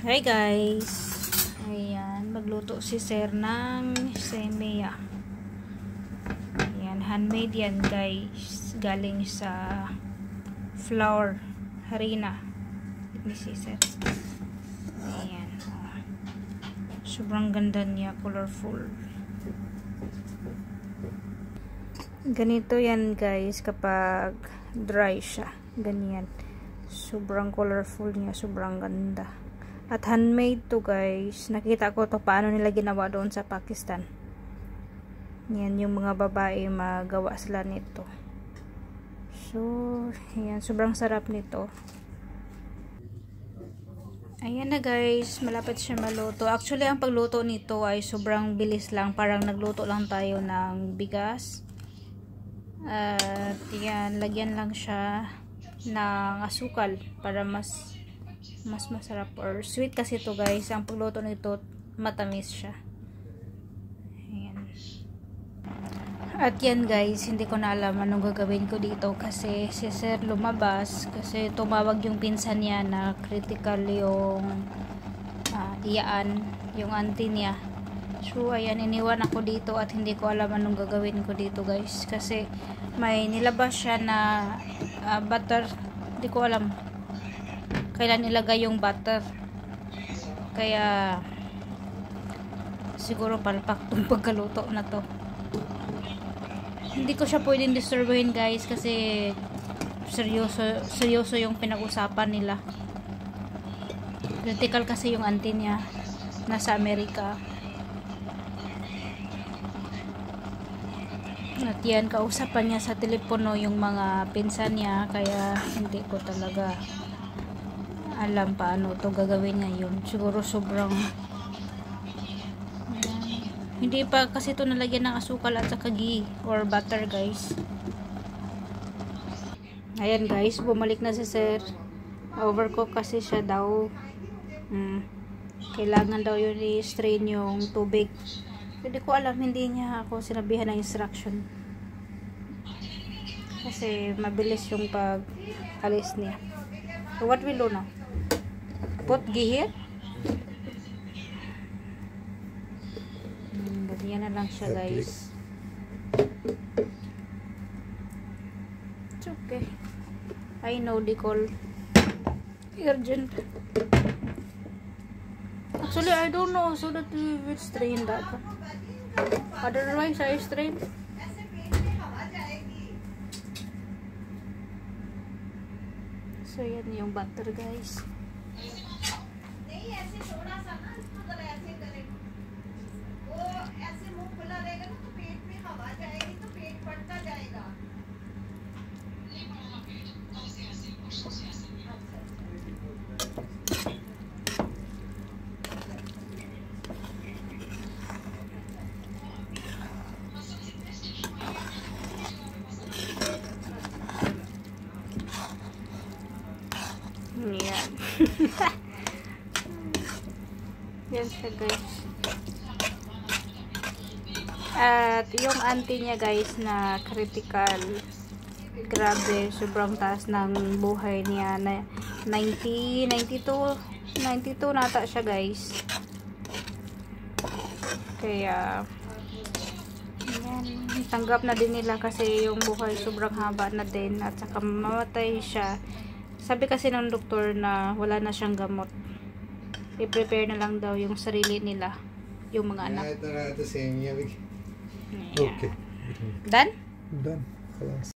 Hi guys! Ayan, magluto si Sir ng semea. Ayan, handmade yan guys. Galing sa flour, harina. Let me see, Sir. Ayan. Sobrang ganda niya, colorful. Ganito yan guys kapag dry siya. Ganyan. Sobrang colorful niya, sobrang ganda. At handmade to guys. Nakita ko to paano nila ginawa doon sa Pakistan. Yan yung mga babae magawa sila nito. So, yan, sobrang sarap nito. Ayan na guys, malapit siya maluto. Actually, ang pagluto nito ay sobrang bilis lang. Parang nagluto lang tayo ng bigas. At yan, lagyan lang siya ng asukal para mas masarap or sweet kasi ito guys. Ang pagluto nito matamis siya. Ayan. At yan guys, hindi ko na alam anong gagawin ko dito kasi si Sir lumabas kasi tumawag yung pinsan niya na critical yung iyaan, yung auntie niya. So ayan, iniwan ako dito at hindi ko alam anong gagawin ko dito guys kasi may nilabas siya na butter. Hindi ko alam kailan ilagay yung butter, kaya siguro palpak tong pagkaluto na to. Hindi ko siya pwedeng disturbuhin guys kasi seryoso yung pinag-usapan nila. Critical kasi yung auntie niya, nasa Amerika. At yan, kausapan niya sa telepono yung mga pinsan niya, kaya hindi ko talaga alam paano to gagawin ngayon. Siguro sobrang hindi pa kasi to nalagyan ng asukal at saka ghee or butter guys. Ayan guys, bumalik na si Sir. Overcook kasi siya daw. Kailangan daw yun i-strain yung tubig. Hindi ko alam, hindi niya ako sinabihan ng instruction kasi mabilis yung pag-alis niya. So what we'll do now? Put ghee here. Ganyan na lang siya guys. It's okay. I know they call urgent. Actually I don't know, so that we will strain that. Otherwise I strain. So yan yung butter guys. Yan. Yan siya guys. At yung auntie niya guys na critical, grabe, sobrang taas ng buhay niya na 92 nata siya guys. Kaya yan, tanggap na din nila kasi yung buhay sobrang haba na din at saka mamatay siya. Sabi kasi ng doktor na wala na siyang gamot. I-prepare na lang daw yung sarili nila, yung mga anak. Okay. Done? Done.